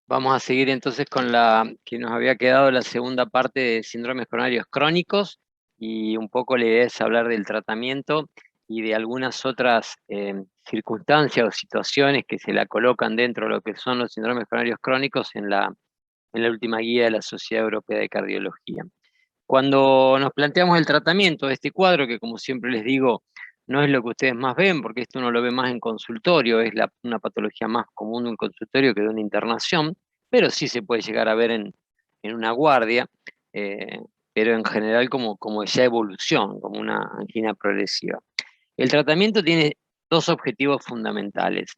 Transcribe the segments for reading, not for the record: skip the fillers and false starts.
Vamos a seguir entonces con la que nos había quedado la segunda parte de síndromes coronarios crónicos, y un poco la idea es hablar del tratamiento y de algunas otras circunstancias o situaciones que se la colocan dentro de lo que son los síndromes coronarios crónicos en la última guía de la Sociedad Europea de Cardiología. Cuando nos planteamos el tratamiento de este cuadro, que como siempre les digo, no es lo que ustedes más ven, porque esto uno lo ve más en consultorio, es una patología más común de un consultorio que de una internación, pero sí se puede llegar a ver en una guardia, eh, pero en general como ya evolución, como una angina progresiva. El tratamiento tiene dos objetivos fundamentales: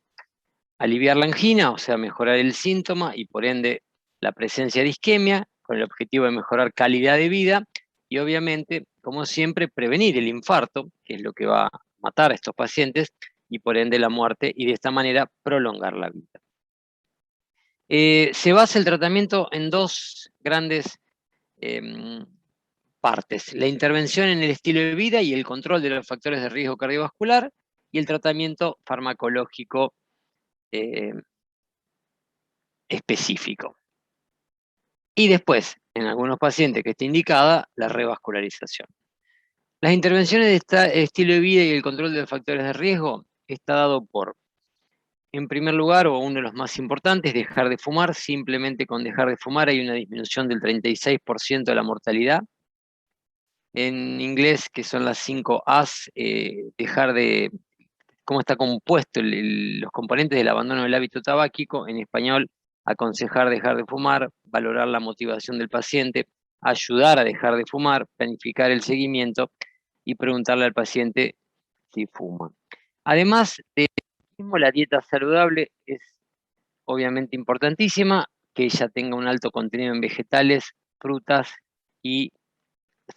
aliviar la angina, o sea, mejorar el síntoma y por ende la presencia de isquemia, con el objetivo de mejorar calidad de vida y obviamente, como siempre, prevenir el infarto, que es lo que va a matar a estos pacientes, y por ende la muerte, y de esta manera prolongar la vida. Se basa el tratamiento en dos grandes partes: la intervención en el estilo de vida y el control de los factores de riesgo cardiovascular, y el tratamiento farmacológico eh, específico. Y después, en algunos pacientes que esté indicada, la revascularización. Las intervenciones de este estilo de vida y el control de los factores de riesgo está dado por, en primer lugar, o uno de los más importantes, dejar de fumar. Simplemente con dejar de fumar hay una disminución del 36% de la mortalidad. En inglés, que son las 5 A's, dejar de, cómo está compuesto los componentes del abandono del hábito tabáquico. En español, aconsejar dejar de fumar, valorar la motivación del paciente, ayudar a dejar de fumar, planificar el seguimiento y preguntarle al paciente si fuma. Además de mismo, la dieta saludable es obviamente importantísima, que ella tenga un alto contenido en vegetales, frutas y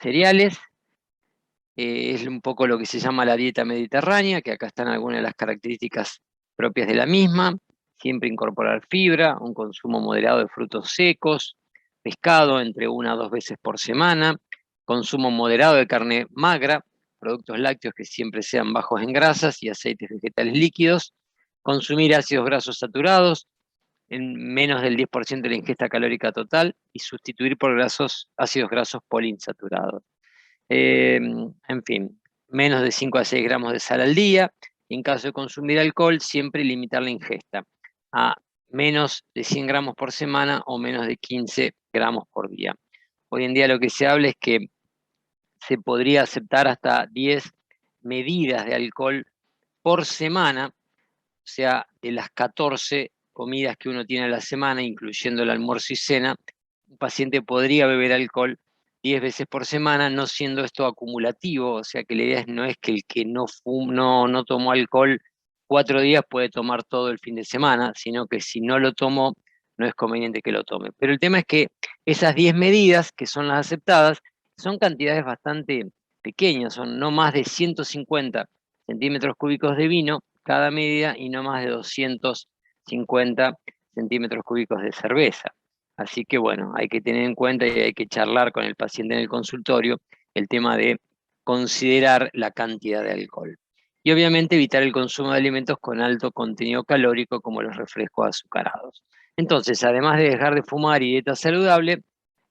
cereales. Es un poco lo que se llama la dieta mediterránea, que acá están algunas de las características propias de la misma. Siempre incorporar fibra, un consumo moderado de frutos secos, pescado entre 1 a 2 veces por semana, consumo moderado de carne magra, productos lácteos que siempre sean bajos en grasas y aceites vegetales líquidos, consumir ácidos grasos saturados en menos del 10% de la ingesta calórica total y sustituir por ácidos grasos poliinsaturados. En fin, menos de 5 a 6 gramos de sal al día. En caso de consumir alcohol, siempre limitar la ingesta a menos de 100 gramos por semana o menos de 15 gramos por día. Hoy en día lo que se habla es que se podría aceptar hasta 10 medidas de alcohol por semana, o sea, de las 14 comidas que uno tiene a la semana, incluyendo el almuerzo y cena, un paciente podría beber alcohol 10 veces por semana, no siendo esto acumulativo. O sea que la idea no es que el que no tomó alcohol 4 días puede tomar todo el fin de semana, sino que si no lo tomó, no es conveniente que lo tome. Pero el tema es que esas 10 medidas, que son las aceptadas, son cantidades bastante pequeñas, son no más de 150 centímetros cúbicos de vino cada medida y no más de 250 centímetros cúbicos de cerveza. Así que bueno, hay que tener en cuenta y hay que charlar con el paciente en el consultorio el tema de considerar la cantidad de alcohol. Y obviamente evitar el consumo de alimentos con alto contenido calórico, como los refrescos azucarados. Entonces, además de dejar de fumar y dieta saludable,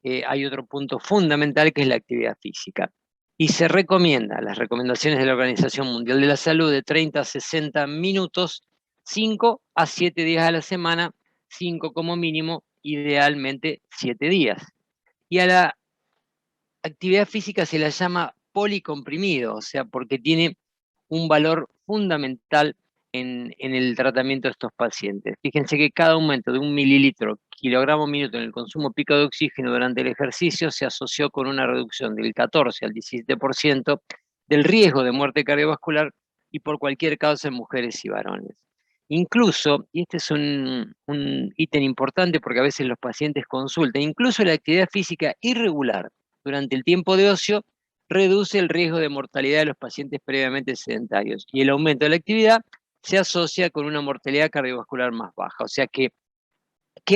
hay otro punto fundamental, que es la actividad física. Y se recomienda, las recomendaciones de la Organización Mundial de la Salud, de 30 a 60 minutos, 5 a 7 días a la semana, 5 como mínimo, idealmente 7 días. Y a la actividad física se la llama policomprimido, o sea, porque tiene un valor fundamental en el tratamiento de estos pacientes. Fíjense que cada aumento de 1 mililitro kilogramo minuto en el consumo pico de oxígeno durante el ejercicio se asoció con una reducción del 14 al 17% del riesgo de muerte cardiovascular y por cualquier causa en mujeres y varones. Incluso, y este es un ítem importante porque a veces los pacientes consultan, incluso la actividad física irregular durante el tiempo de ocio reduce el riesgo de mortalidad de los pacientes previamente sedentarios, y el aumento de la actividad se asocia con una mortalidad cardiovascular más baja. O sea que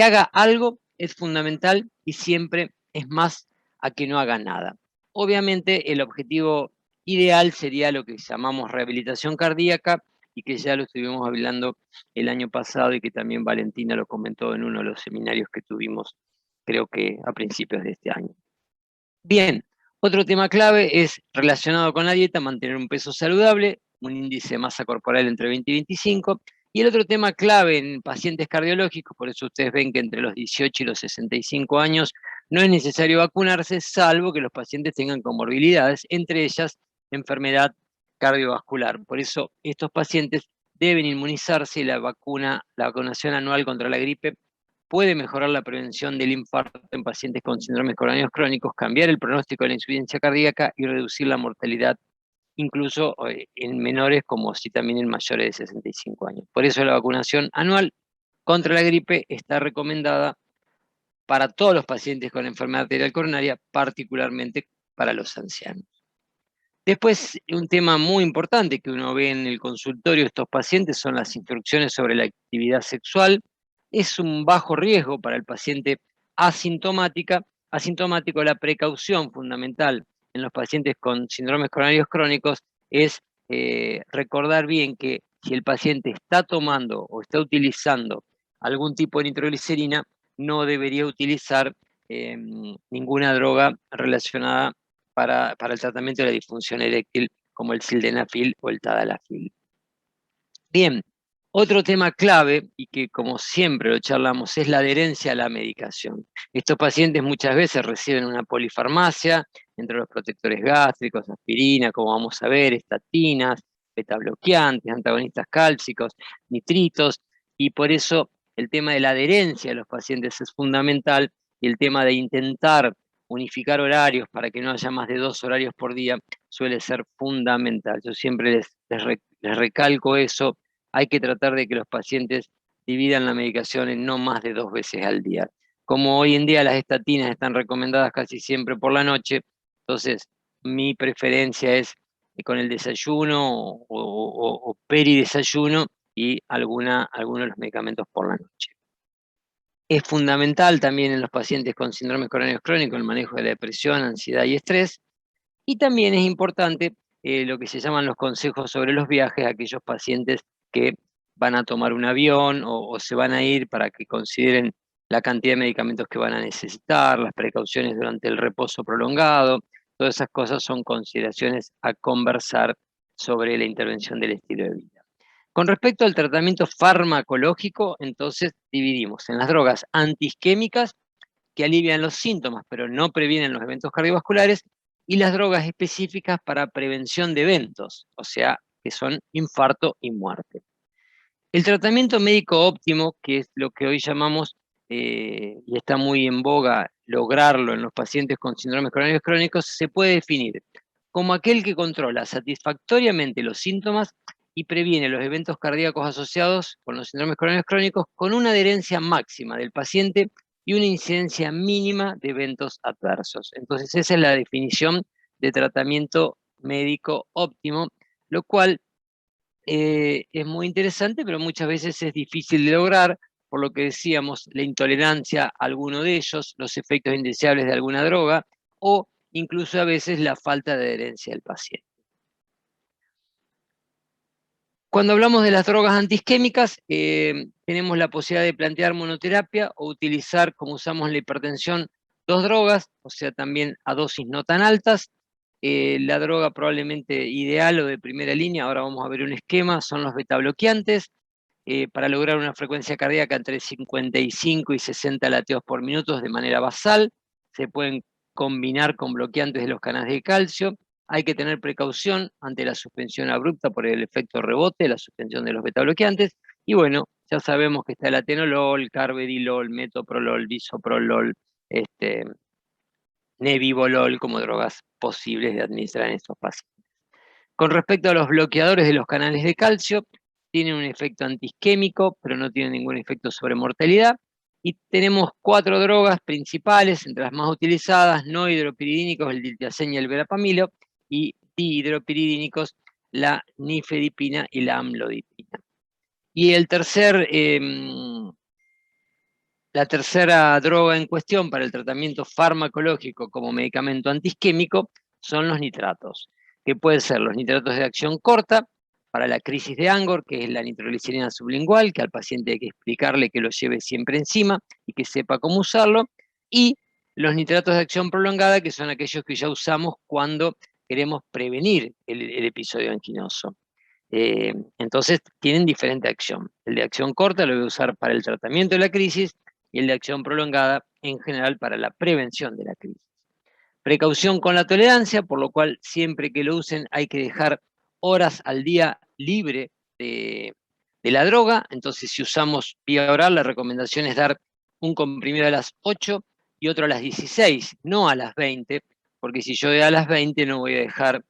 haga algo es fundamental y siempre es más a que no haga nada. Obviamente el objetivo ideal sería lo que llamamos rehabilitación cardíaca, y que ya lo estuvimos hablando el año pasado y que también Valentina lo comentó en uno de los seminarios que tuvimos, creo que a principios de este año. Bien, otro tema clave es relacionado con la dieta, mantener un peso saludable, un índice de masa corporal entre 20 y 25. Y el otro tema clave en pacientes cardiológicos, por eso ustedes ven que entre los 18 y los 65 años no es necesario vacunarse, salvo que los pacientes tengan comorbilidades, entre ellas enfermedad cardiovascular. Por eso estos pacientes deben inmunizarse y la vacunación anual contra la gripe puede mejorar la prevención del infarto en pacientes con síndromes coronarios crónicos, cambiar el pronóstico de la insuficiencia cardíaca y reducir la mortalidad, incluso en menores como si también en mayores de 65 años. Por eso la vacunación anual contra la gripe está recomendada para todos los pacientes con enfermedad arterial coronaria, particularmente para los ancianos. Después, un tema muy importante que uno ve en el consultorio de estos pacientes son las instrucciones sobre la actividad sexual. Es un bajo riesgo para el paciente asintomático. La precaución fundamental en los pacientes con síndromes coronarios crónicos es recordar bien que si el paciente está tomando o está utilizando algún tipo de nitroglicerina, no debería utilizar ninguna droga relacionada para el tratamiento de la disfunción eréctil, como el sildenafil o el tadalafil. Bien, otro tema clave, y que como siempre lo charlamos, es la adherencia a la medicación. Estos pacientes muchas veces reciben una polifarmacia, entre los protectores gástricos, aspirina, como vamos a ver, estatinas, betabloqueantes, antagonistas cálcicos, nitritos, y por eso el tema de la adherencia de los pacientes es fundamental, y el tema de intentar unificar horarios para que no haya más de 2 horarios por día suele ser fundamental. Yo siempre les recalco eso. Hay que tratar de que los pacientes dividan la medicación en no más de 2 veces al día. Como hoy en día las estatinas están recomendadas casi siempre por la noche, entonces mi preferencia es con el desayuno o peridesayuno y algunos de los medicamentos por la noche. Es fundamental también en los pacientes con síndromes coronarios crónicos el manejo de la depresión, ansiedad y estrés. Y también es importante lo que se llaman los consejos sobre los viajes a aquellos pacientes que van a tomar un avión o se van a ir para que consideren la cantidad de medicamentos que van a necesitar, las precauciones durante el reposo prolongado. Todas esas cosas son consideraciones a conversar sobre la intervención del estilo de vida. Con respecto al tratamiento farmacológico, entonces dividimos en las drogas antiisquémicas, que alivian los síntomas, pero no previenen los eventos cardiovasculares, y las drogas específicas para prevención de eventos, o sea, que son infarto y muerte. El tratamiento médico óptimo, que es lo que hoy llamamos, y está muy en boga lograrlo en los pacientes con síndromes coronarios crónicos, se puede definir como aquel que controla satisfactoriamente los síntomas y previene los eventos cardíacos asociados con los síndromes coronarios crónicos con una adherencia máxima del paciente y una incidencia mínima de eventos adversos. Entonces, esa es la definición de tratamiento médico óptimo, lo cual es muy interesante, pero muchas veces es difícil de lograr, por lo que decíamos, la intolerancia a alguno de ellos, los efectos indeseables de alguna droga, o incluso a veces la falta de adherencia del paciente. Cuando hablamos de las drogas antiisquémicas, tenemos la posibilidad de plantear monoterapia o utilizar, como usamos en la hipertensión, 2 drogas, o sea, también a dosis no tan altas. La droga probablemente ideal o de primera línea, ahora vamos a ver un esquema, son los betabloqueantes, para lograr una frecuencia cardíaca entre 55 y 60 latidos por minuto de manera basal. Se pueden combinar con bloqueantes de los canales de calcio. Hay que tener precaución ante la suspensión abrupta por el efecto rebote, la suspensión de los betabloqueantes. Y bueno, ya sabemos que está el atenolol, carvedilol, metoprolol, bisoprolol, nebivolol como drogas posibles de administrar en estos pacientes. Con respecto a los bloqueadores de los canales de calcio, tienen un efecto antiisquémico, pero no tienen ningún efecto sobre mortalidad. Y tenemos 4 drogas principales, entre las más utilizadas, no hidropiridínicos, el diltiazem y el verapamilo, y dihidropiridínicos, la nifedipina y la amlodipina. Y la tercera droga en cuestión para el tratamiento farmacológico como medicamento antiisquémico son los nitratos, que pueden ser los nitratos de acción corta, para la crisis de Angor, que es la nitroglicerina sublingual, que al paciente hay que explicarle que lo lleve siempre encima y que sepa cómo usarlo, y los nitratos de acción prolongada, que son aquellos que ya usamos cuando queremos prevenir el episodio anquinoso. Entonces tienen diferente acción. El de acción corta lo voy a usar para el tratamiento de la crisis y el de acción prolongada en general para la prevención de la crisis. Precaución con la tolerancia, por lo cual siempre que lo usen hay que dejar horas al día libre de la droga. Entonces si usamos vía oral, la recomendación es dar un comprimido a las 8 y otro a las 16, no a las 20, porque si yo doy a las 20 no voy a dejar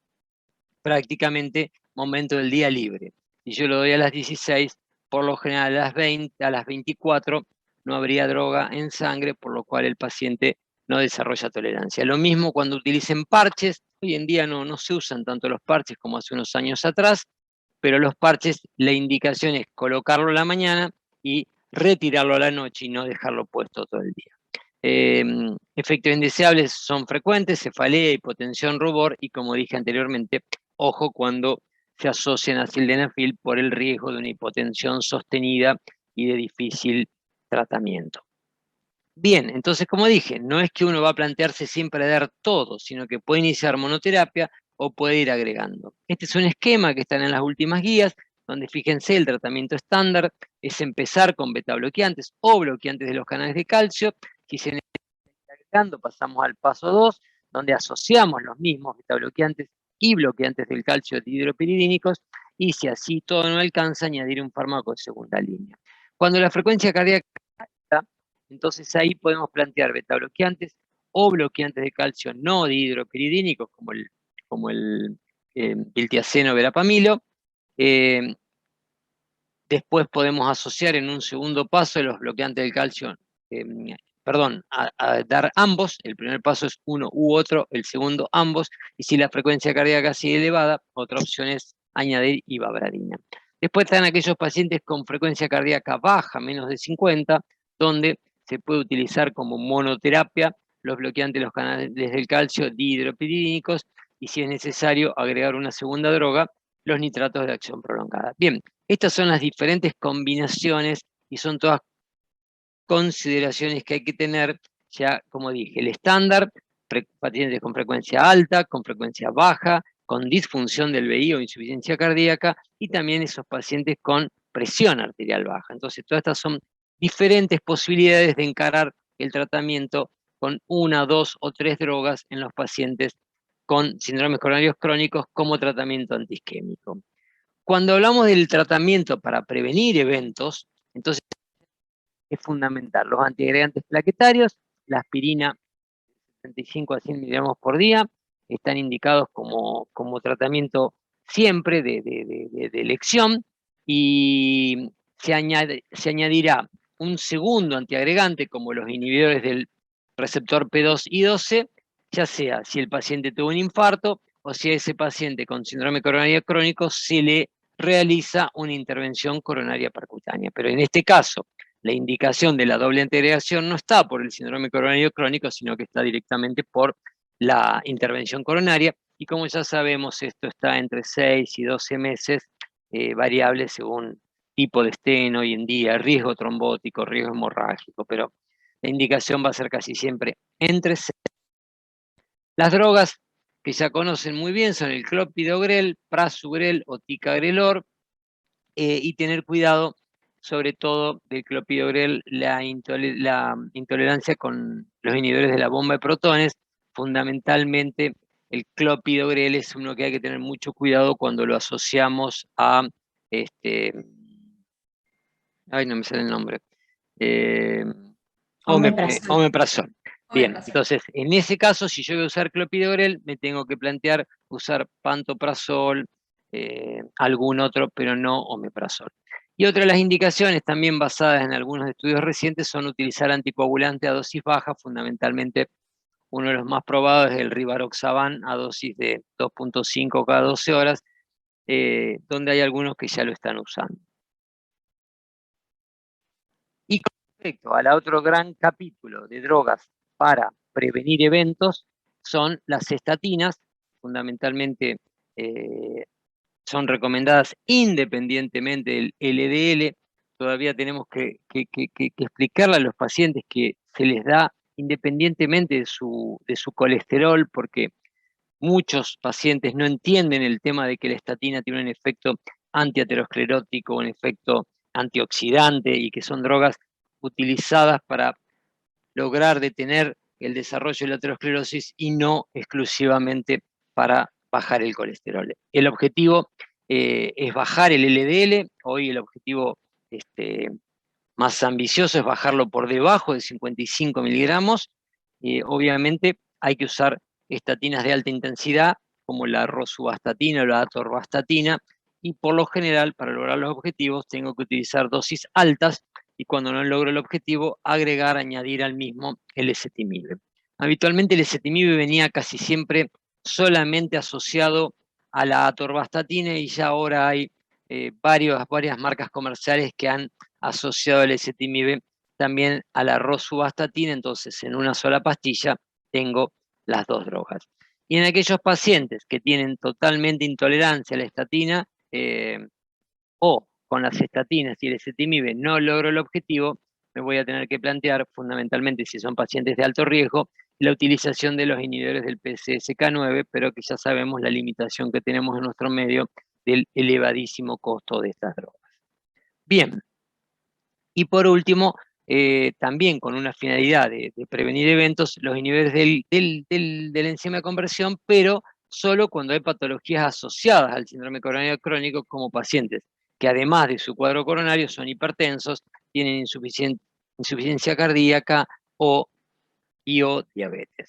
prácticamente momento del día libre. Si yo lo doy a las 16, por lo general a las 20, a las 24 no habría droga en sangre, por lo cual el paciente no desarrolla tolerancia. Lo mismo cuando utilicen parches, hoy en día no se usan tanto los parches como hace unos años atrás, pero los parches, la indicación es colocarlo a la mañana y retirarlo a la noche y no dejarlo puesto todo el día. Efectos indeseables son frecuentes, cefalea, hipotensión, rubor y, como dije anteriormente, ojo cuando se asocian a sildenafil por el riesgo de una hipotensión sostenida y de difícil tratamiento. Bien, entonces como dije, no es que uno va a plantearse siempre dar todo, sino que puede iniciar monoterapia o puede ir agregando. Este es un esquema que está en las últimas guías, donde fíjense el tratamiento estándar es empezar con beta bloqueantes o bloqueantes de los canales de calcio. Si se necesita agregando, pasamos al paso 2, donde asociamos los mismos beta bloqueantes y bloqueantes del calcio dihidropiridínicos, y si así todo no alcanza, añadir un fármaco de segunda línea. Cuando la frecuencia cardíaca alta, entonces ahí podemos plantear beta bloqueantes o bloqueantes de calcio no dihidropiridínicos, como el diltiazeno o verapamilo. Después podemos asociar en un segundo paso los bloqueantes del calcio, a dar ambos. El primer paso es uno u otro, el segundo ambos, y si la frecuencia cardíaca sigue elevada, otra opción es añadir ivabradina. Después están aquellos pacientes con frecuencia cardíaca baja, menos de 50, donde se puede utilizar como monoterapia los bloqueantes de los canales del calcio dihidropiridínicos, y si es necesario agregar una segunda droga, los nitratos de acción prolongada. Bien, estas son las diferentes combinaciones y son todas consideraciones que hay que tener, ya como dije, el estándar, pacientes con frecuencia alta, con frecuencia baja, con disfunción del VI o insuficiencia cardíaca, y también esos pacientes con presión arterial baja. Entonces, todas estas son diferentes posibilidades de encarar el tratamiento con una, dos o tres drogas en los pacientes con síndromes coronarios crónicos como tratamiento antiisquémico. Cuando hablamos del tratamiento para prevenir eventos, entonces es fundamental los antiagregantes plaquetarios, la aspirina 75 a 100 miligramos por día, están indicados como tratamiento siempre de elección, y se añadirá un segundo antiagregante como los inhibidores del receptor P2 y 12, ya sea si el paciente tuvo un infarto o si a ese paciente con síndrome coronario crónico se le realiza una intervención coronaria percutánea. Pero en este caso, la indicación de la doble antiagregación no está por el síndrome coronario crónico, sino que está directamente por la intervención coronaria, y como ya sabemos, esto está entre 6 y 12 meses, variable según tipo de estén hoy en día, riesgo trombótico, riesgo hemorrágico, pero la indicación va a ser casi siempre entre 6. Las drogas que ya conocen muy bien son el clopidogrel, prasugrel o ticagrelor, y tener cuidado sobre todo del clopidogrel, la intolerancia con los inhibidores de la bomba de protones. Fundamentalmente el clopidogrel es uno que hay que tener mucho cuidado cuando lo asociamos a, ay, no me sale el nombre, Omeprazol. omeprazol. Bien, Omeprazol. entonces en ese caso, si yo voy a usar clopidogrel, me tengo que plantear usar pantoprazol, algún otro, pero no omeprazol. Y otra de las indicaciones, también basadas en algunos estudios recientes, son utilizar anticoagulante a dosis baja. Fundamentalmente, uno de los más probados es el rivaroxaban a dosis de 2.5 cada 12 horas, donde hay algunos que ya lo están usando. Y con respecto al otro gran capítulo de drogas para prevenir eventos, son las estatinas. Fundamentalmente son recomendadas independientemente del LDL. Todavía tenemos que explicarle a los pacientes que se les da independientemente de su colesterol, porque muchos pacientes no entienden el tema de que la estatina tiene un efecto antiaterosclerótico, un efecto antioxidante, y que son drogas utilizadas para lograr detener el desarrollo de la aterosclerosis y no exclusivamente para bajar el colesterol. El objetivo es bajar el LDL. Hoy el objetivo más ambicioso es bajarlo por debajo de 55 miligramos. Obviamente hay que usar estatinas de alta intensidad, como la rosuvastatina o la atorvastatina, y por lo general, para lograr los objetivos, tengo que utilizar dosis altas, y cuando no logro el objetivo, agregar, añadir al mismo el ezetimibe. Habitualmente el ezetimibe venía casi siempre solamente asociado a la atorvastatina, y ya ahora hay varias marcas comerciales que han asociado el ezetimibe también a la rosuvastatina. Entonces en una sola pastilla tengo las dos drogas. Y en aquellos pacientes que tienen totalmente intolerancia a la estatina, o con las estatinas y el ezetimibe no logro el objetivo, me voy a tener que plantear, fundamentalmente si son pacientes de alto riesgo, la utilización de los inhibidores del PCSK9, pero que ya sabemos la limitación que tenemos en nuestro medio del elevadísimo costo de estas drogas. Bien, y por último, también con una finalidad de prevenir eventos, los inhibidores de la enzima de conversión, pero solo cuando hay patologías asociadas al síndrome coronario crónico, como pacientes que además de su cuadro coronario son hipertensos, tienen insuficiencia cardíaca o diabetes.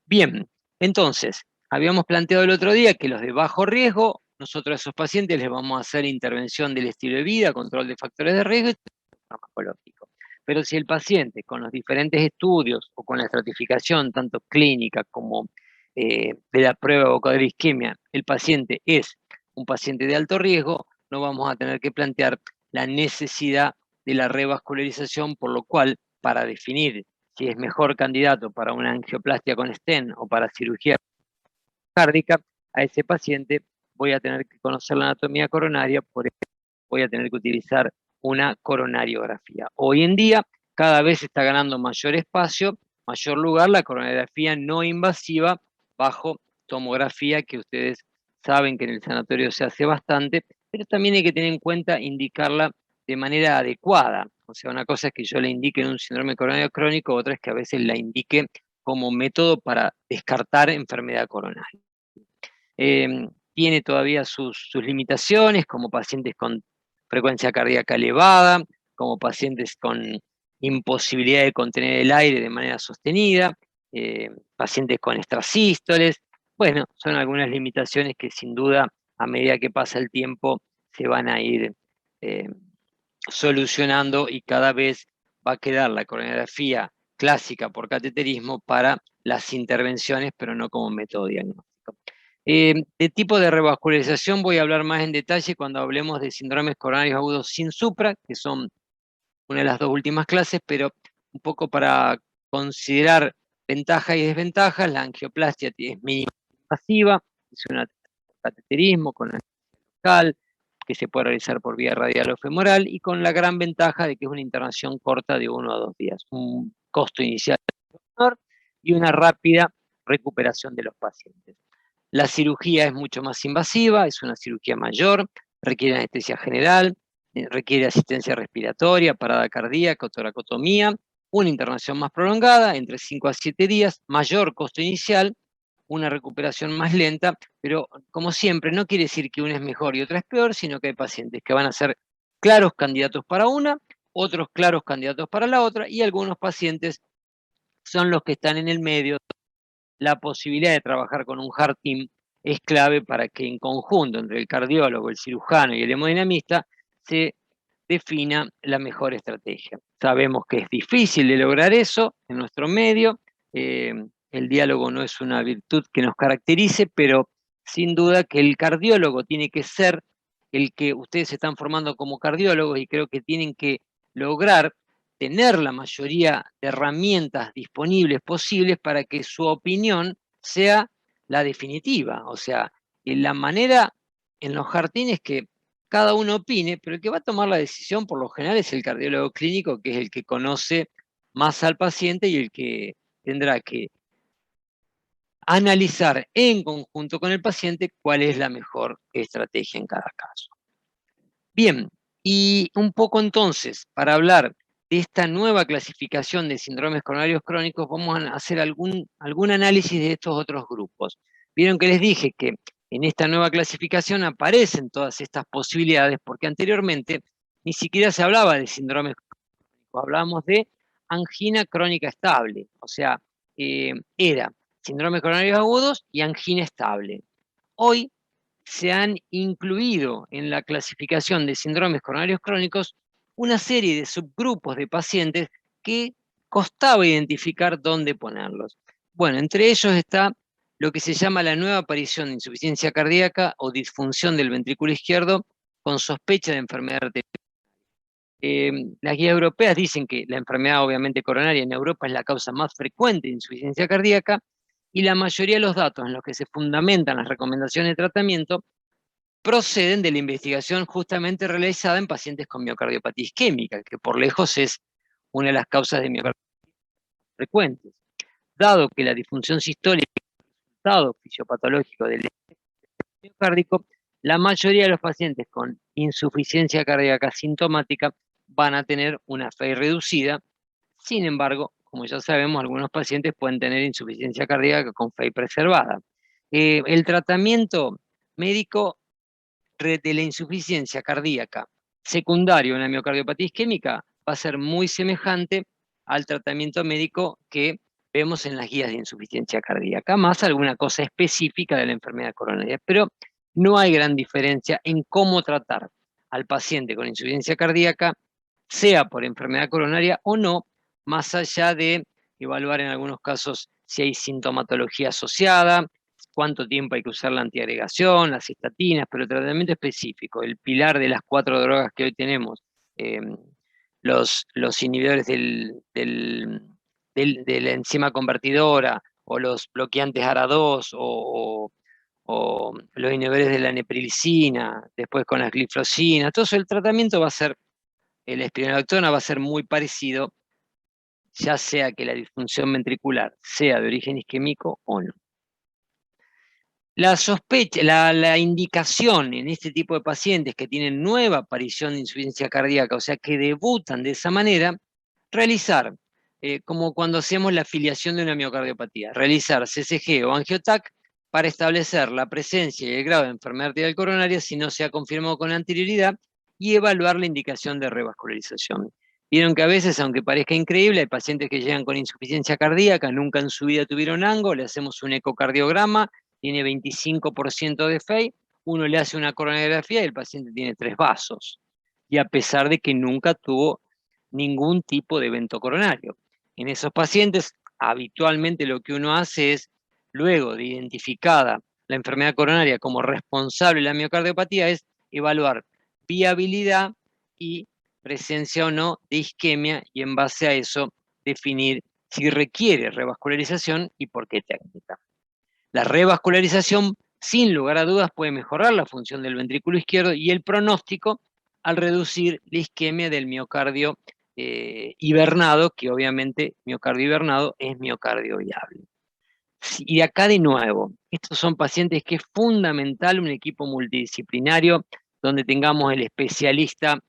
Bien, entonces, habíamos planteado el otro día que los de bajo riesgo, nosotros a esos pacientes les vamos a hacer intervención del estilo de vida, control de factores de riesgo y farmacológico. Pero si el paciente, con los diferentes estudios o con la estratificación, tanto clínica como de la prueba evocadora de isquemia, el paciente es un paciente de alto riesgo, no vamos a tener que plantear la necesidad de la revascularización, por lo cual, para definir si es mejor candidato para una angioplastia con stent o para cirugía cardíaca, a ese paciente voy a tener que conocer la anatomía coronaria, por eso voy a tener que utilizar una coronariografía. Hoy en día, cada vez está ganando mayor espacio, mayor lugar la coronariografía no invasiva bajo tomografía, que ustedes saben que en el sanatorio se hace bastante, pero también hay que tener en cuenta indicarla de manera adecuada. O sea, una cosa es que yo le indique en un síndrome coronario crónico, otra es que a veces la indique como método para descartar enfermedad coronaria. Tiene todavía sus limitaciones, como pacientes con frecuencia cardíaca elevada, como pacientes con imposibilidad de contener el aire de manera sostenida, pacientes con extrasístoles. Bueno, son algunas limitaciones que sin duda, a medida que pasa el tiempo, se van a ir solucionando, y cada vez va a quedar la coronariografía clásica por cateterismo para las intervenciones, pero no como método diagnóstico. De tipo de revascularización voy a hablar más en detalle cuando hablemos de síndromes coronarios agudos sin supra, que son una de las dos últimas clases, pero un poco para considerar ventajas y desventajas. La angioplastia es mínima invasiva, es un cateterismo con anestesia local, que se puede realizar por vía radial o femoral, y con la gran ventaja de que es una internación corta de 1 a 2 días, un costo inicial menor y una rápida recuperación de los pacientes. La cirugía es mucho más invasiva, es una cirugía mayor, requiere anestesia general, requiere asistencia respiratoria, parada cardíaca, toracotomía, una internación más prolongada, entre 5 a 7 días, mayor costo inicial, una recuperación más lenta, pero como siempre, no quiere decir que una es mejor y otra es peor, sino que hay pacientes que van a ser claros candidatos para una, otros claros candidatos para la otra, y algunos pacientes son los que están en el medio. La posibilidad de trabajar con un heart team es clave para que en conjunto entre el cardiólogo, el cirujano y el hemodinamista se defina la mejor estrategia. Sabemos que es difícil de lograr eso en nuestro medio. El diálogo no es una virtud que nos caracterice, pero sin duda que el cardiólogo tiene que ser el que ustedes se están formando como cardiólogos, y creo que tienen que lograr tener la mayoría de herramientas disponibles posibles para que su opinión sea la definitiva. O sea, la manera en los jardines que cada uno opine, pero el que va a tomar la decisión por lo general es el cardiólogo clínico, que es el que conoce más al paciente y el que tendrá que analizar en conjunto con el paciente cuál es la mejor estrategia en cada caso. Bien, y un poco entonces, para hablar de esta nueva clasificación de síndromes coronarios crónicos, vamos a hacer algún análisis de estos otros grupos. Vieron que les dije que en esta nueva clasificación aparecen todas estas posibilidades, porque anteriormente ni siquiera se hablaba de síndromes crónicos, hablábamos de angina crónica estable, o sea, era síndromes coronarios agudos y angina estable. Hoy se han incluido en la clasificación de síndromes coronarios crónicos una serie de subgrupos de pacientes que costaba identificar dónde ponerlos. Bueno, entre ellos está lo que se llama la nueva aparición de insuficiencia cardíaca o disfunción del ventrículo izquierdo con sospecha de enfermedad arterial. Las guías europeas dicen que la enfermedad obviamente coronaria en Europa es la causa más frecuente de insuficiencia cardíaca y la mayoría de los datos en los que se fundamentan las recomendaciones de tratamiento proceden de la investigación justamente realizada en pacientes con miocardiopatía isquémica, que por lejos es una de las causas de miocardiopatía frecuentes. Dado que la disfunción sistólica es un resultado fisiopatológico del miocárdico, la mayoría de los pacientes con insuficiencia cardíaca sintomática van a tener una FEI reducida. Sin embargo, como ya sabemos, algunos pacientes pueden tener insuficiencia cardíaca con FEI preservada. El tratamiento médico de la insuficiencia cardíaca secundario en la miocardiopatía isquémica va a ser muy semejante al tratamiento médico que vemos en las guías de insuficiencia cardíaca, más alguna cosa específica de la enfermedad coronaria. Pero no hay gran diferencia en cómo tratar al paciente con insuficiencia cardíaca, sea por enfermedad coronaria o no, más allá de evaluar en algunos casos si hay sintomatología asociada, cuánto tiempo hay que usar la antiagregación, las estatinas, pero tratamiento específico. El pilar de las 4 drogas que hoy tenemos, eh, los inhibidores de la enzima convertidora o los bloqueantes ARA2 o los inhibidores de la neprilicina, después con las glifosinas, todo eso, el tratamiento va a ser, la espironolactona va a ser muy parecido, ya sea que la disfunción ventricular sea de origen isquémico o no. La sospecha, la indicación en este tipo de pacientes que tienen nueva aparición de insuficiencia cardíaca, o sea, que debutan de esa manera, realizar, como cuando hacemos la afiliación de una miocardiopatía, realizar CCG o angiotac para establecer la presencia y el grado de enfermedad arterial coronaria si no se ha confirmado con anterioridad y evaluar la indicación de revascularización. Vieron que a veces, aunque parezca increíble, hay pacientes que llegan con insuficiencia cardíaca, nunca en su vida tuvieron ANGO, le hacemos un ecocardiograma, tiene 25% de FEI, uno le hace una coronariografía y el paciente tiene 3 vasos, y a pesar de que nunca tuvo ningún tipo de evento coronario. En esos pacientes, habitualmente lo que uno hace es, luego de identificada la enfermedad coronaria como responsable de la miocardiopatía, es evaluar viabilidad y presencia o no de isquemia, y en base a eso definir si requiere revascularización y por qué técnica. La revascularización, sin lugar a dudas, puede mejorar la función del ventrículo izquierdo y el pronóstico al reducir la isquemia del miocardio hibernado, que obviamente miocardio hibernado es miocardio viable. Y acá de nuevo, estos son pacientes que es fundamental un equipo multidisciplinario donde tengamos el especialista.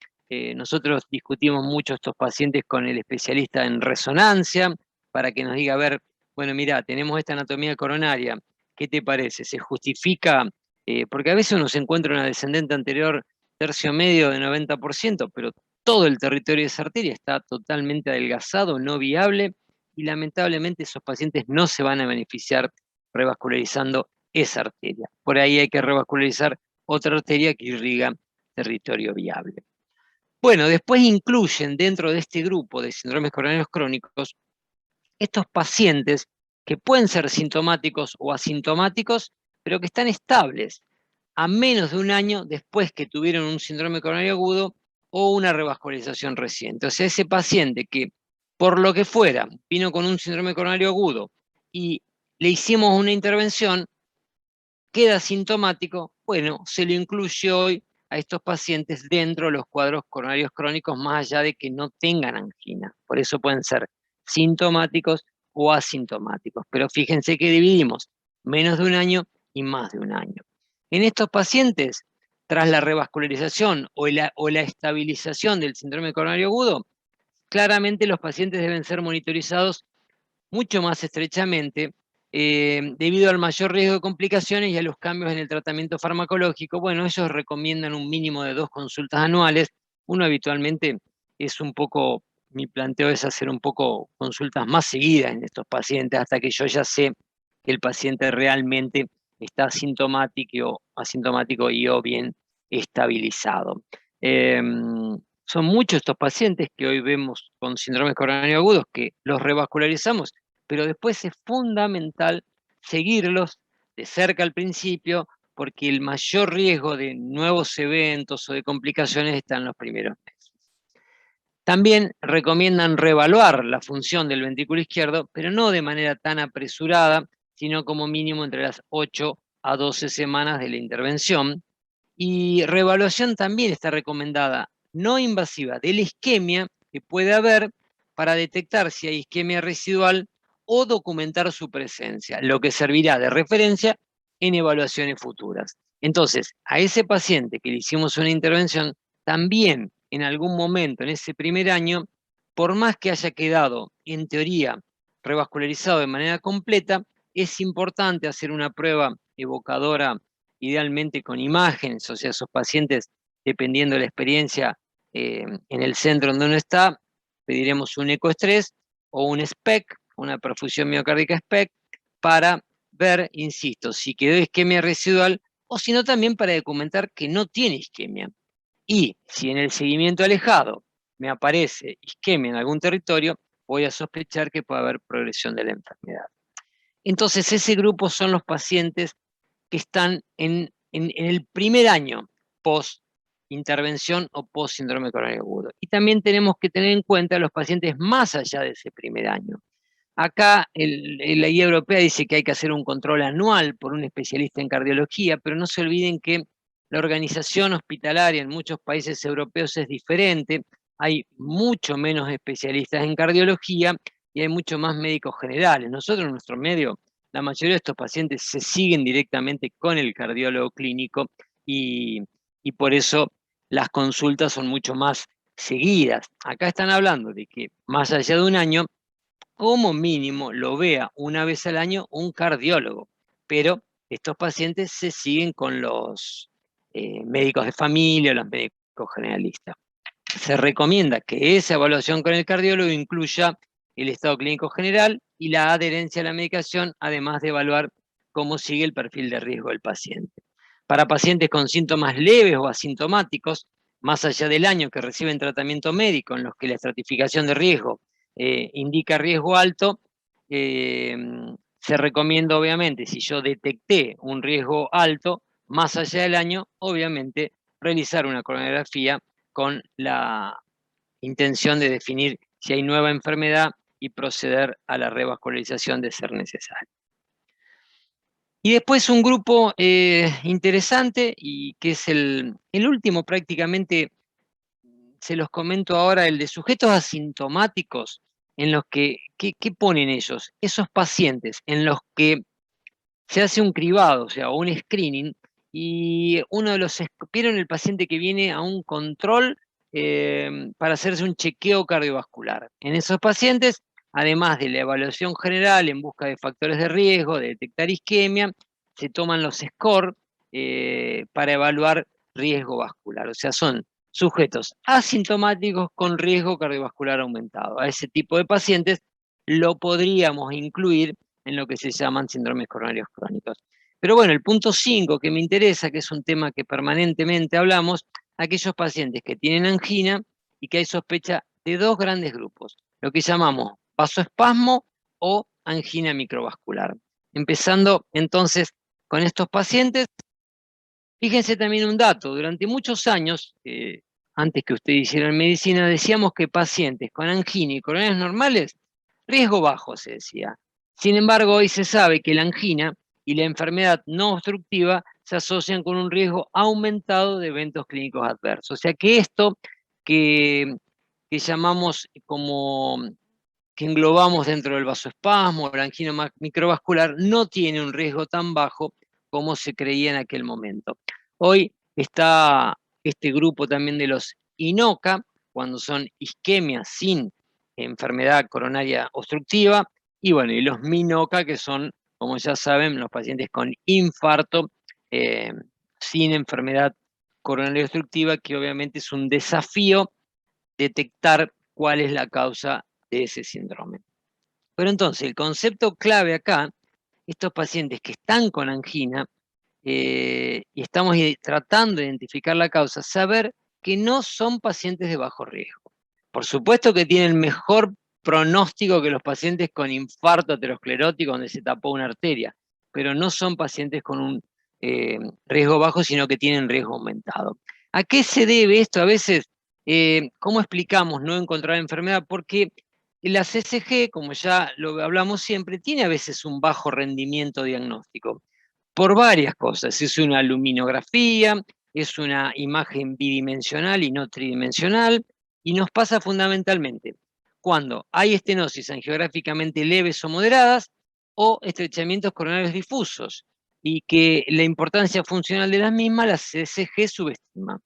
Nosotros discutimos mucho estos pacientes con el especialista en resonancia para que nos diga, a ver, bueno, mira, tenemos esta anatomía coronaria, ¿qué te parece? ¿Se justifica? Porque a veces uno se encuentra una descendente anterior tercio medio de 90%, pero todo el territorio de esa arteria está totalmente adelgazado, no viable, y lamentablemente esos pacientes no se van a beneficiar revascularizando esa arteria. Por ahí hay que revascularizar otra arteria que irriga territorio viable. Bueno, después incluyen dentro de este grupo de síndromes coronarios crónicos estos pacientes que pueden ser sintomáticos o asintomáticos, pero que están estables a menos de un año después que tuvieron un síndrome coronario agudo o una revascularización reciente. O sea, ese paciente que por lo que fuera vino con un síndrome coronario agudo y le hicimos una intervención, queda sintomático, bueno, se le incluyó hoy a estos pacientes dentro de los cuadros coronarios crónicos, más allá de que no tengan angina. Por eso pueden ser sintomáticos o asintomáticos. Pero fíjense que dividimos menos de un año y más de un año. En estos pacientes, tras la revascularización o la estabilización del síndrome coronario agudo, claramente los pacientes deben ser monitorizados mucho más estrechamente debido al mayor riesgo de complicaciones y a los cambios en el tratamiento farmacológico. Bueno, ellos recomiendan un mínimo de 2 consultas anuales. Uno habitualmente es un poco, mi planteo es hacer un poco consultas más seguidas en estos pacientes hasta que yo ya sé que el paciente realmente está asintomático y o bien estabilizado. Son muchos estos pacientes que hoy vemos con síndromes coronarios agudos que los revascularizamos, pero después es fundamental seguirlos de cerca al principio, porque el mayor riesgo de nuevos eventos o de complicaciones está en los primeros meses. También recomiendan reevaluar la función del ventrículo izquierdo, pero no de manera tan apresurada, sino como mínimo entre las 8 a 12 semanas de la intervención. Y reevaluación también está recomendada no invasiva de la isquemia que puede haber para detectar si hay isquemia residual o documentar su presencia, lo que servirá de referencia en evaluaciones futuras. Entonces, a ese paciente que le hicimos una intervención, también en algún momento en ese primer año, por más que haya quedado en teoría revascularizado de manera completa, es importante hacer una prueba evocadora, idealmente con imágenes, o sea, esos pacientes, dependiendo de la experiencia en el centro donde uno está, pediremos un ecoestrés o un SPECT, una perfusión miocárdica SPECT, para ver, insisto, si quedó isquemia residual o si no también para documentar que no tiene isquemia. Y si en el seguimiento alejado me aparece isquemia en algún territorio, voy a sospechar que puede haber progresión de la enfermedad. Entonces, ese grupo son los pacientes que están en el primer año post intervención o post síndrome coronario agudo. Y también tenemos que tener en cuenta a los pacientes más allá de ese primer año. Acá la guía europea dice que hay que hacer un control anual por un especialista en cardiología, pero no se olviden que la organización hospitalaria en muchos países europeos es diferente. Hay mucho menos especialistas en cardiología y hay mucho más médicos generales. Nosotros en nuestro medio, la mayoría de estos pacientes se siguen directamente con el cardiólogo clínico y por eso las consultas son mucho más seguidas. Acá están hablando de que más allá de un año, como mínimo lo vea una vez al año un cardiólogo, pero estos pacientes se siguen con los médicos de familia o los médicos generalistas. Se recomienda que esa evaluación con el cardiólogo incluya el estado clínico general y la adherencia a la medicación, además de evaluar cómo sigue el perfil de riesgo del paciente. Para pacientes con síntomas leves o asintomáticos, más allá del año que reciben tratamiento médico en los que la estratificación de riesgo indica riesgo alto, se recomienda obviamente, si yo detecté un riesgo alto, más allá del año, obviamente realizar una coronariografía con la intención de definir si hay nueva enfermedad y proceder a la revascularización de ser necesario. Y después un grupo interesante y que es el último prácticamente, se los comento ahora, el de sujetos asintomáticos, en los que, ¿qué ponen ellos? Esos pacientes en los que se hace un cribado, o sea, un screening, y uno de los, ¿vieron el paciente que viene a un control para hacerse un chequeo cardiovascular? En esos pacientes, además de la evaluación general en busca de factores de riesgo, de detectar isquemia, se toman los SCORE para evaluar riesgo vascular, o sea, son sujetos asintomáticos con riesgo cardiovascular aumentado. A ese tipo de pacientes lo podríamos incluir en lo que se llaman síndromes coronarios crónicos. Pero bueno, el punto 5 que me interesa, que es un tema que permanentemente hablamos, aquellos pacientes que tienen angina y que hay sospecha de 2 grandes grupos, lo que llamamos vasoespasmo o angina microvascular. Empezando entonces con estos pacientes, fíjense también un dato, durante muchos años, antes que ustedes hicieran medicina, decíamos que pacientes con angina y coronarios normales, riesgo bajo se decía. Sin embargo, hoy se sabe que la angina y la enfermedad no obstructiva se asocian con un riesgo aumentado de eventos clínicos adversos. O sea que esto que llamamos como que englobamos dentro del vasoespasmo o la angina microvascular no tiene un riesgo tan bajo como se creía en aquel momento. Hoy está este grupo también de los INOCA, cuando son isquemias sin enfermedad coronaria obstructiva, y bueno, y los MINOCA, que son, como ya saben, los pacientes con infarto sin enfermedad coronaria obstructiva, que obviamente es un desafío detectar cuál es la causa de ese síndrome. Pero entonces, el concepto clave acá, estos pacientes que están con angina, y estamos tratando de identificar la causa, saber que no son pacientes de bajo riesgo. Por supuesto que tienen mejor pronóstico que los pacientes con infarto aterosclerótico donde se tapó una arteria, pero no son pacientes con un riesgo bajo, sino que tienen riesgo aumentado. ¿A qué se debe esto? A veces, ¿cómo explicamos no encontrar enfermedad? Porque la CCG, como ya lo hablamos siempre, tiene a veces un bajo rendimiento diagnóstico por varias cosas. Es una luminografía, es una imagen bidimensional y no tridimensional, y nos pasa fundamentalmente cuando hay estenosis angiográficamente leves o moderadas o estrechamientos coronarios difusos, y que la importancia funcional de las mismas la CCG subestima.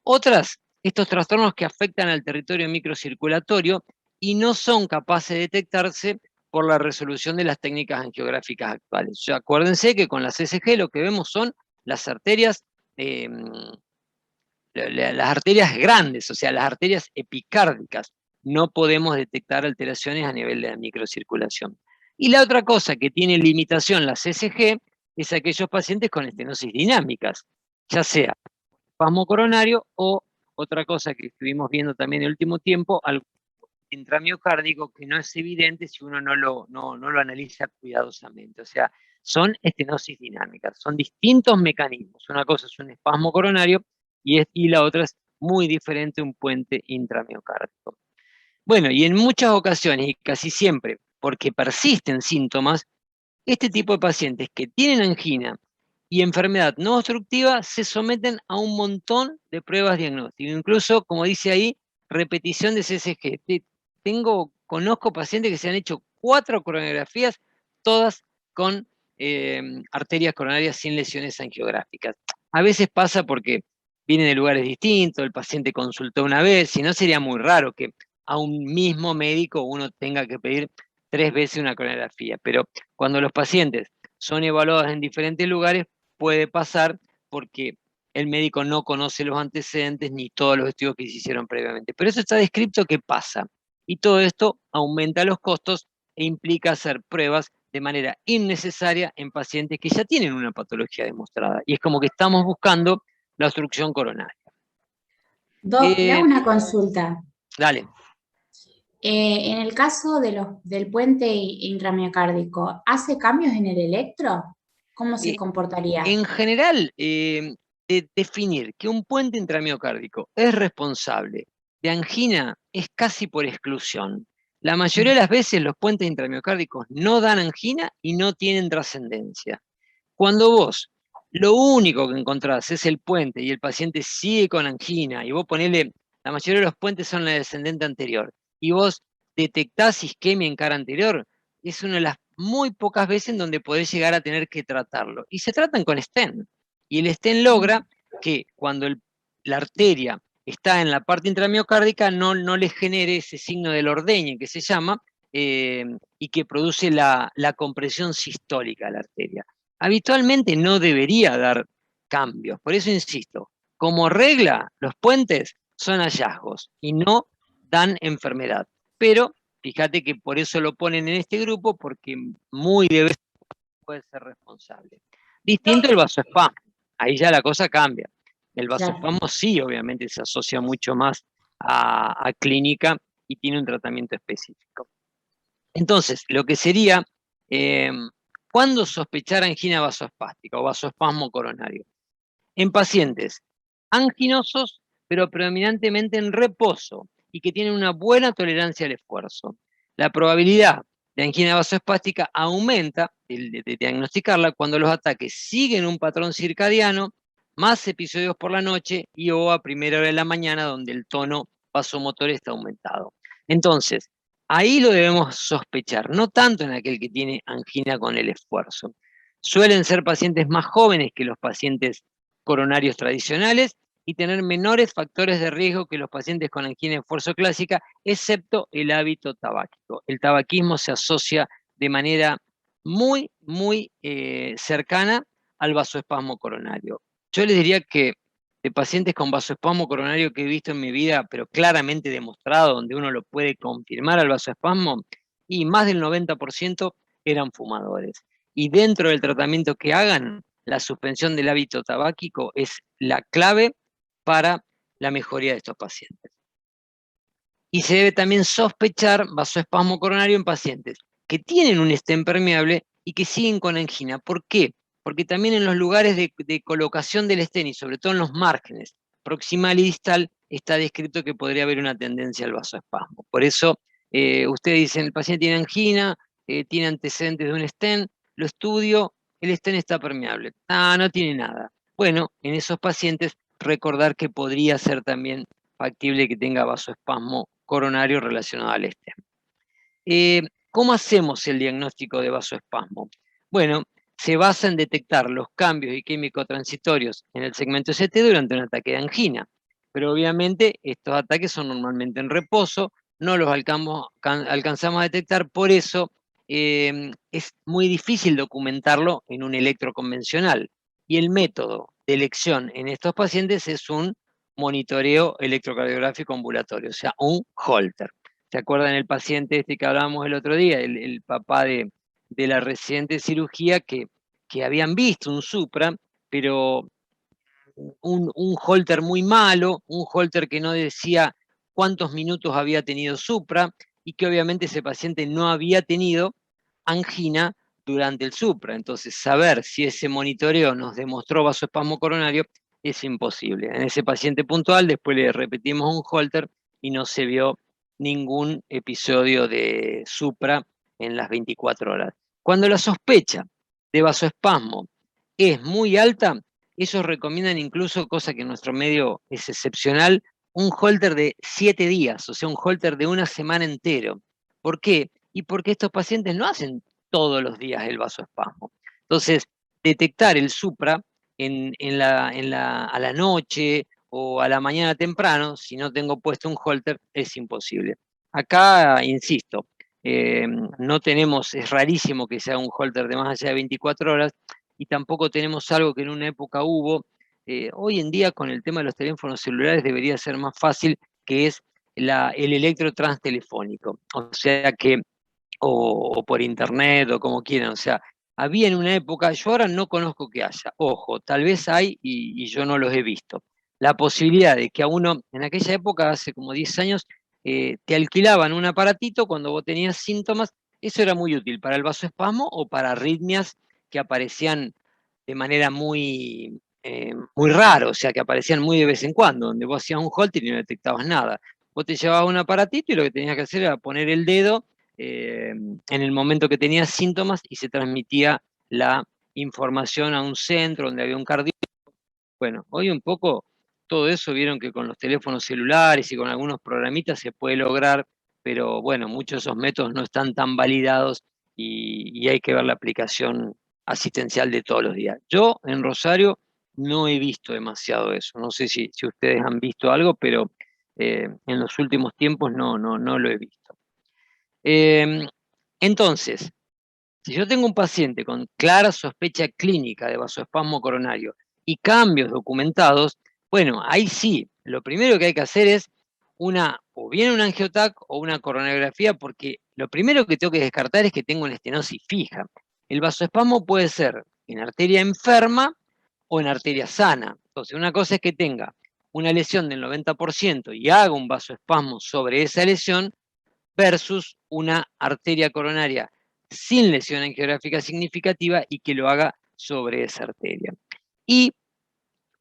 Otras, estos trastornos que afectan al territorio microcirculatorio y no son capaces de detectarse por la resolución de las técnicas angiográficas actuales. Ya acuérdense que con la CCG lo que vemos son las arterias, las arterias grandes, o sea, las arterias epicárdicas. No podemos detectar alteraciones a nivel de la microcirculación. Y la otra cosa que tiene limitación la CCG es aquellos pacientes con estenosis dinámicas, ya sea espasmo coronario o otra cosa que estuvimos viendo también en el último tiempo, algo intramiocárdico que no es evidente si uno no lo analiza cuidadosamente. O sea, son estenosis dinámicas, son distintos mecanismos. Una cosa es un espasmo coronario y la otra es muy diferente, un puente intramiocárdico. Bueno, y en muchas ocasiones, y casi siempre, porque persisten síntomas, este tipo de pacientes que tienen angina y enfermedad no obstructiva se someten a un montón de pruebas diagnósticas, incluso, como dice ahí, repetición de CCG. Conozco pacientes que se han hecho 4 coronariografías, todas con arterias coronarias sin lesiones angiográficas. A veces pasa porque vienen de lugares distintos, el paciente consultó una vez, si no sería muy raro que a un mismo médico uno tenga que pedir 3 veces una coronariografía, pero cuando los pacientes son evaluados en diferentes lugares, puede pasar porque el médico no conoce los antecedentes ni todos los estudios que se hicieron previamente. Pero eso está descrito que pasa. Y todo esto aumenta los costos e implica hacer pruebas de manera innecesaria en pacientes que ya tienen una patología demostrada. Y es como que estamos buscando la obstrucción coronaria. Doc, le hago una consulta. Dale. En el caso del puente intramiocárdico, ¿hace cambios en el electro? ¿Cómo se Eh, comportaría? en general, de definir que un puente intramiocárdico es responsable de angina es casi por exclusión. La mayoría de las veces los puentes intramiocárdicos no dan angina y no tienen trascendencia. Cuando vos lo único que encontrás es el puente y el paciente sigue con angina y vos ponele, la mayoría de los puentes son la descendente anterior, y vos detectás isquemia en cara anterior, es una de las muy pocas veces en donde podés llegar a tener que tratarlo. Y se tratan con stent. Y el stent logra que cuando la arteria está en la parte intramiocárdica no le genere ese signo del ordeñe que se llama, y que produce la compresión sistólica de la arteria. Habitualmente no debería dar cambios. Por eso insisto, como regla, los puentes son hallazgos y no dan enfermedad. Pero fíjate que por eso lo ponen en este grupo, porque muy de vez puede ser responsable. Distinto el vasoespasmo, ahí ya la cosa cambia. El Claro. vasoespasmo sí, obviamente, se asocia mucho más a clínica y tiene un tratamiento específico. Entonces, lo que sería, eh, ¿cuándo sospechar angina vasoespástica o vasoespasmo coronario? En pacientes anginosos, pero predominantemente en reposo y que tienen una buena tolerancia al esfuerzo. La probabilidad de angina vasoespástica aumenta de diagnosticarla cuando los ataques siguen un patrón circadiano, más episodios por la noche y o a primera hora de la mañana, donde el tono vasomotor está aumentado. Entonces, ahí lo debemos sospechar, no tanto en aquel que tiene angina con el esfuerzo. Suelen ser pacientes más jóvenes que los pacientes coronarios tradicionales y tener menores factores de riesgo que los pacientes con angina de esfuerzo clásica, excepto el hábito tabáquico. El tabaquismo se asocia de manera muy cercana al vasoespasmo coronario. Yo les diría que de pacientes con vasoespasmo coronario que he visto en mi vida, pero claramente demostrado, donde uno lo puede confirmar al vasoespasmo, y más del 90% eran fumadores. Y dentro del tratamiento que hagan, la suspensión del hábito tabáquico es la clave para la mejoría de estos pacientes. Y se debe también sospechar vasoespasmo coronario en pacientes que tienen un stent permeable y que siguen con angina. ¿Por qué? Porque también en los lugares de colocación del stent y sobre todo en los márgenes proximal y distal está descrito que podría haber una tendencia al vasoespasmo. Por eso ustedes dicen, el paciente tiene angina, tiene antecedentes de un stent, lo estudio, el stent está permeable. No tiene nada. Bueno, en esos pacientes recordar que podría ser también factible que tenga vasoespasmo coronario relacionado al stent. ¿Cómo hacemos el diagnóstico de vasoespasmo? Bueno, se basa en detectar los cambios isquémicos transitorios en el segmento ST durante un ataque de angina. Pero obviamente estos ataques son normalmente en reposo, no los alcanzamos a detectar, por eso es muy difícil documentarlo en un electro convencional. Y el método de elección en estos pacientes es un monitoreo electrocardiográfico ambulatorio, o sea, un Holter. ¿Se acuerdan el paciente este que hablábamos el otro día, el papá de la residente de cirugía que habían visto un Supra, pero un Holter muy malo, un Holter que no decía cuántos minutos había tenido Supra y que obviamente ese paciente no había tenido angina durante el Supra. Entonces, saber si ese monitoreo nos demostró vasoespasmo coronario es imposible. En ese paciente puntual, después le repetimos un Holter y no se vio ningún episodio de Supra en las 24 horas. Cuando la sospecha de vasoespasmo es muy alta, ellos recomiendan incluso, cosa que en nuestro medio es excepcional, un Holter de 7 días, o sea, un Holter de una semana entero. ¿Por qué? Y porque estos pacientes no hacen todos los días el vasoespasmo. Entonces, detectar el Supra a la noche o a la mañana temprano, si no tengo puesto un Holter, es imposible. Acá, insisto, no tenemos, es rarísimo que sea un Holter de más allá de 24 horas, y tampoco tenemos algo que en una época hubo. Hoy en día con el tema de los teléfonos celulares debería ser más fácil, que es el electro transtelefónico. O sea que, o por internet o como quieran, o sea, había en una época, yo ahora no conozco que haya, ojo, tal vez hay y yo no los he visto, la posibilidad de que a uno, en aquella época, hace como 10 años, te alquilaban un aparatito cuando vos tenías síntomas. Eso era muy útil para el vasoespasmo o para arritmias que aparecían de manera muy rara, o sea, que aparecían muy de vez en cuando, donde vos hacías un Holter y no detectabas nada. Vos te llevabas un aparatito y lo que tenías que hacer era poner el dedo en el momento que tenías síntomas y se transmitía la información a un centro donde había un cardiólogo. Bueno, hoy un poco todo eso vieron que con los teléfonos celulares y con algunos programitas se puede lograr, pero bueno, muchos de esos métodos no están tan validados y hay que ver la aplicación asistencial de todos los días. Yo en Rosario no he visto demasiado eso, no sé si ustedes han visto algo, pero en los últimos tiempos no lo he visto. Entonces, si yo tengo un paciente con clara sospecha clínica de vasoespasmo coronario y cambios documentados, bueno, ahí sí, lo primero que hay que hacer es o bien un angiotac o una coronariografía, porque lo primero que tengo que descartar es que tengo una estenosis fija. El vasoespasmo puede ser en arteria enferma o en arteria sana. Entonces, una cosa es que tenga una lesión del 90% y haga un vasoespasmo sobre esa lesión, versus una arteria coronaria sin lesión angiográfica significativa y que lo haga sobre esa arteria. Y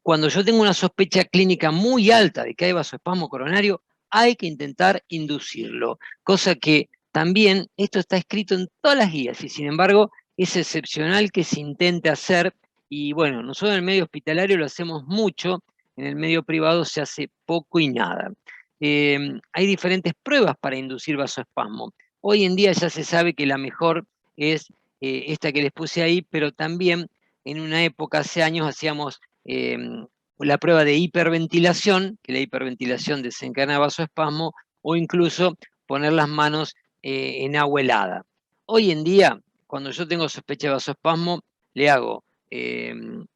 cuando yo tengo una sospecha clínica muy alta de que hay vasoespasmo coronario, hay que intentar inducirlo, cosa que También esto está escrito en todas las guías y sin embargo es excepcional que se intente hacer y bueno, nosotros en el medio hospitalario lo hacemos mucho, en el medio privado se hace poco y nada. Hay diferentes pruebas para inducir vasoespasmo. Hoy en día ya se sabe que la mejor es esta que les puse ahí, pero también en una época, hace años, hacíamos la prueba de hiperventilación, que la hiperventilación desencadena vasoespasmo, o incluso poner las manos en agua helada. Hoy en día, cuando yo tengo sospecha de vasoespasmo, le hago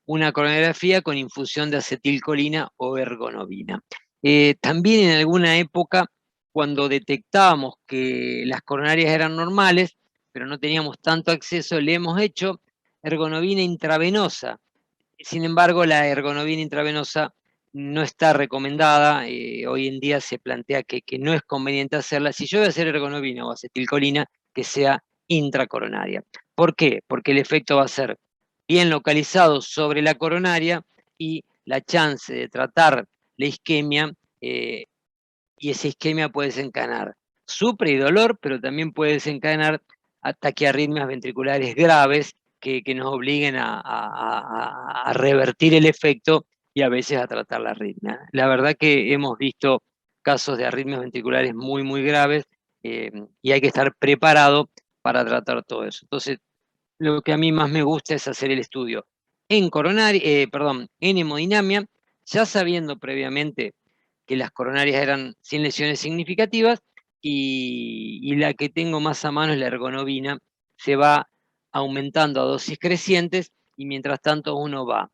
una coronariografía con infusión de acetilcolina o ergonovina. También en alguna época, cuando detectábamos que las coronarias eran normales, pero no teníamos tanto acceso, le hemos hecho ergonovina intravenosa. Sin embargo, la ergonovina intravenosa no está recomendada. Hoy en día se plantea que no es conveniente hacerla. Si yo voy a hacer ergonovina o acetilcolina, que sea intracoronaria. ¿Por qué? Porque el efecto va a ser bien localizado sobre la coronaria y la chance de tratar la isquemia, y esa isquemia puede desencadenar supra y dolor, pero también puede desencadenar taquiarritmias ventriculares graves que nos obliguen a revertir el efecto y a veces a tratar la arritmia. La verdad que hemos visto casos de arritmias ventriculares muy, muy graves y hay que estar preparado para tratar todo eso. Entonces, lo que a mí más me gusta es hacer el estudio en en hemodinamia, ya sabiendo previamente que las coronarias eran sin lesiones significativas y la que tengo más a mano es la ergonovina. Se va aumentando a dosis crecientes y mientras tanto uno va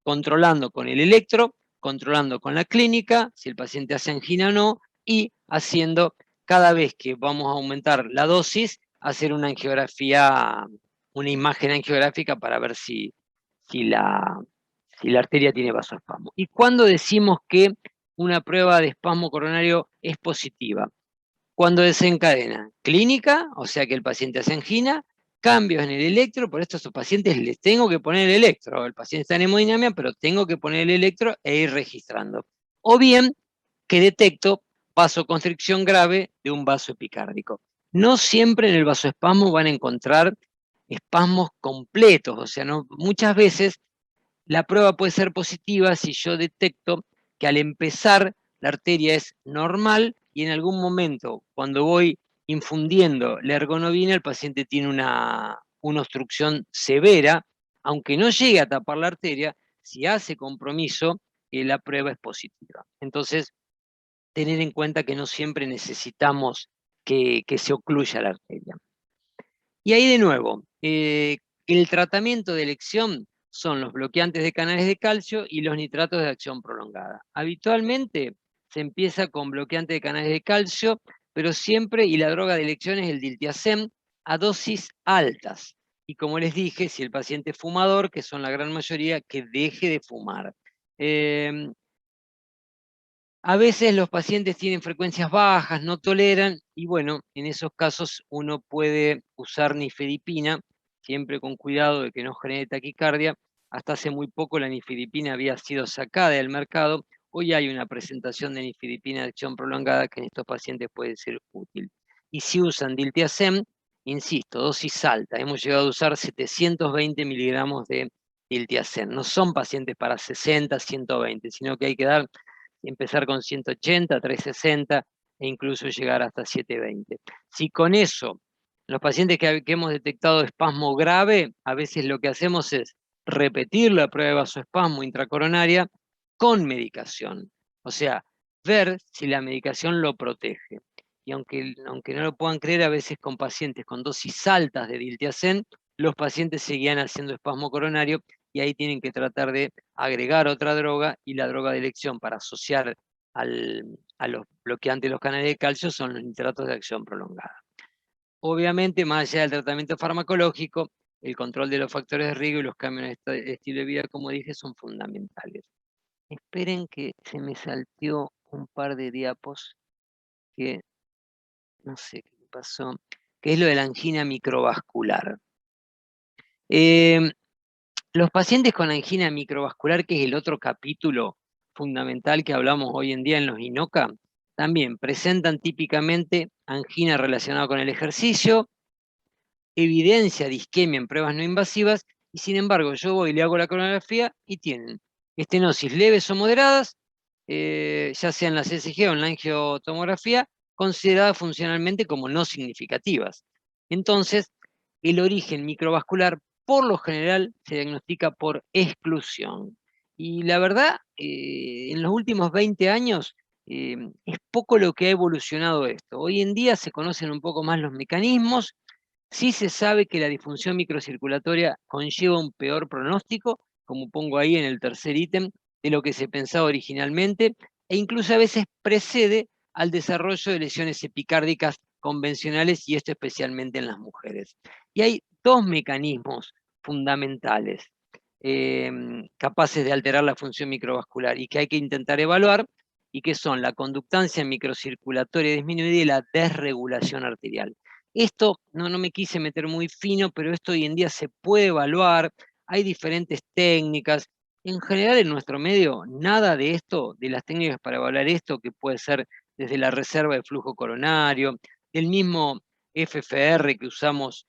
controlando con el electro, controlando con la clínica, si el paciente hace angina o no, y haciendo cada vez que vamos a aumentar la dosis, hacer una angiografía, una imagen angiográfica para ver si la, si la arteria tiene vasoespasmo. ¿Y cuándo decimos que una prueba de espasmo coronario es positiva? Cuando desencadena clínica, o sea que el paciente hace angina, cambios en el electro, por esto a estos pacientes les tengo que poner el electro. El paciente está en hemodinamia, pero tengo que poner el electro e ir registrando. O bien que detecto vasoconstricción grave de un vaso epicárdico. No siempre en el vasoespasmo van a encontrar espasmos completos, o sea, no, muchas veces la prueba puede ser positiva si yo detecto que al empezar la arteria es normal y en algún momento, cuando voy infundiendo la ergonovina, el paciente tiene una obstrucción severa, aunque no llegue a tapar la arteria, si hace compromiso, la prueba es positiva. Entonces, tener en cuenta que no siempre necesitamos que se ocluya la arteria. Y ahí de nuevo, el tratamiento de elección son los bloqueantes de canales de calcio y los nitratos de acción prolongada. Habitualmente se empieza con bloqueantes de canales de calcio, pero siempre, y la droga de elección es el diltiazem, a dosis altas. Y como les dije, si el paciente es fumador, que son la gran mayoría, que deje de fumar. A veces los pacientes tienen frecuencias bajas, no toleran, y bueno, en esos casos uno puede usar nifedipina, siempre con cuidado de que no genere taquicardia. Hasta hace muy poco la nifedipina había sido sacada del mercado. Hoy hay una presentación de nifedipina de acción prolongada que en estos pacientes puede ser útil. Y si usan diltiazem, insisto, dosis alta. Hemos llegado a usar 720 miligramos de diltiazem. No son pacientes para 60, 120, sino que hay que dar empezar con 180, 360 e incluso llegar hasta 720. Si con eso, los pacientes que hemos detectado espasmo grave, a veces lo que hacemos es repetir la prueba de vasoespasmo intracoronaria con medicación. O sea, ver si la medicación lo protege. Y aunque no lo puedan creer, a veces con pacientes con dosis altas de diltiazem, los pacientes seguían haciendo espasmo coronario y ahí tienen que tratar de agregar otra droga y la droga de elección para asociar a los bloqueantes de los canales de calcio son los nitratos de acción prolongada. Obviamente, más allá del tratamiento farmacológico, el control de los factores de riesgo y los cambios en el estilo de vida, como dije, son fundamentales. Esperen que se me salteó un par de diapos que no sé qué pasó, que es lo de la angina microvascular. Los pacientes con angina microvascular, que es el otro capítulo fundamental que hablamos hoy en día en los INOCA, También presentan típicamente angina relacionada con el ejercicio, evidencia de isquemia en pruebas no invasivas, y sin embargo yo voy y le hago la coronografía y tienen estenosis leves o moderadas, ya sea en la CSG o en la angiotomografía, consideradas funcionalmente como no significativas. Entonces, el origen microvascular por lo general se diagnostica por exclusión. Y la verdad, en los últimos 20 años es poco lo que ha evolucionado esto. Hoy en día se conocen un poco más los mecanismos. Sí se sabe que la disfunción microcirculatoria conlleva un peor pronóstico, como pongo ahí en el tercer ítem, de lo que se pensaba originalmente, e incluso a veces precede al desarrollo de lesiones epicárdicas convencionales, y esto especialmente en las mujeres. Y hay dos mecanismos fundamentales capaces de alterar la función microvascular y que hay que intentar evaluar, y que son la conductancia microcirculatoria disminuida y la desregulación arterial. Esto no me quise meter muy fino, pero esto hoy en día se puede evaluar, hay diferentes técnicas. En general en nuestro medio, nada de esto, de las técnicas para evaluar esto, que puede ser desde la reserva de flujo coronario, el mismo FFR que usamos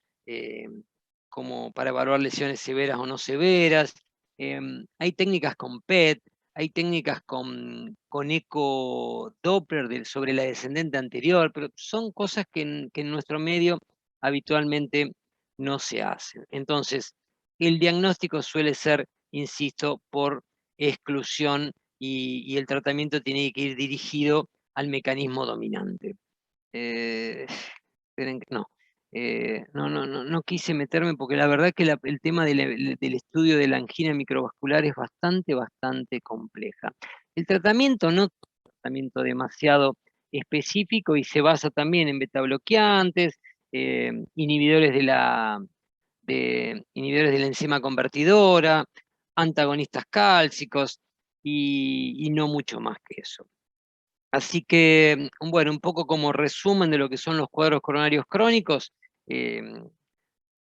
como para evaluar lesiones severas o no severas, hay técnicas con PET, hay técnicas con eco Doppler sobre la descendente anterior, pero son cosas que en nuestro medio habitualmente no se hacen. Entonces, el diagnóstico suele ser, insisto, por exclusión, y el tratamiento tiene que ir dirigido al mecanismo dominante. Esperen que no quise meterme porque la verdad que el tema del estudio de la angina microvascular es bastante compleja. El tratamiento no es un tratamiento demasiado específico y se basa también en betabloqueantes, inhibidores inhibidores de la enzima convertidora, antagonistas cálcicos y no mucho más que eso. Así que, bueno, un poco como resumen de lo que son los cuadros coronarios crónicos, eh,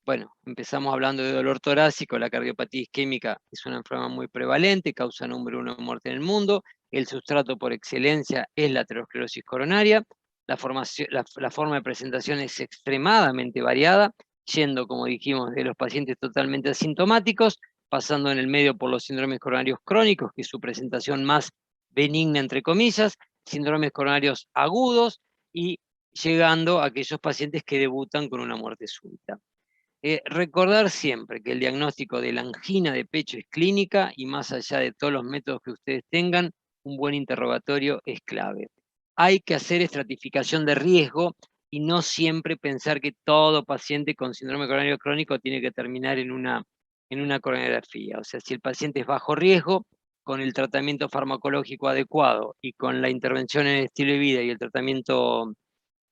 bueno, empezamos hablando de dolor torácico. La cardiopatía isquémica es una enfermedad muy prevalente, causa número 1 de muerte en el mundo. El sustrato por excelencia es la aterosclerosis coronaria. La forma de presentación es extremadamente variada, yendo, como dijimos, de los pacientes totalmente asintomáticos, pasando en el medio por los síndromes coronarios crónicos, que es su presentación más benigna, entre comillas, síndromes coronarios agudos, y llegando a aquellos pacientes que debutan con una muerte súbita. Recordar siempre que el diagnóstico de la angina de pecho es clínica, y más allá de todos los métodos que ustedes tengan, un buen interrogatorio es clave. Hay que hacer estratificación de riesgo y no siempre pensar que todo paciente con síndrome coronario crónico tiene que terminar en una coronariografía. O sea, si el paciente es bajo riesgo, con el tratamiento farmacológico adecuado y con la intervención en el estilo de vida y el tratamiento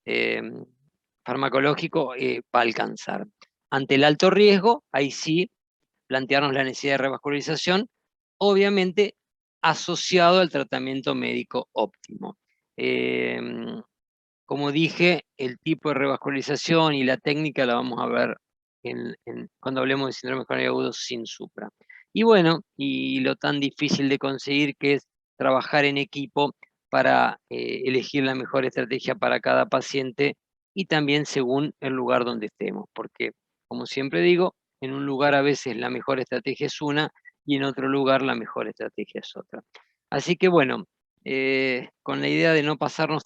eh, farmacológico, va a alcanzar. Ante el alto riesgo, ahí sí, plantearnos la necesidad de revascularización, obviamente asociado al tratamiento médico óptimo. Como dije, el tipo de revascularización y la técnica la vamos a ver cuando hablemos de síndrome coronario agudo sin supra. Y bueno, y lo tan difícil de conseguir que es trabajar en equipo para elegir la mejor estrategia para cada paciente, y también según el lugar donde estemos, porque como siempre digo, en un lugar a veces la mejor estrategia es una y en otro lugar la mejor estrategia es otra. Así que bueno, con la idea de no pasarnos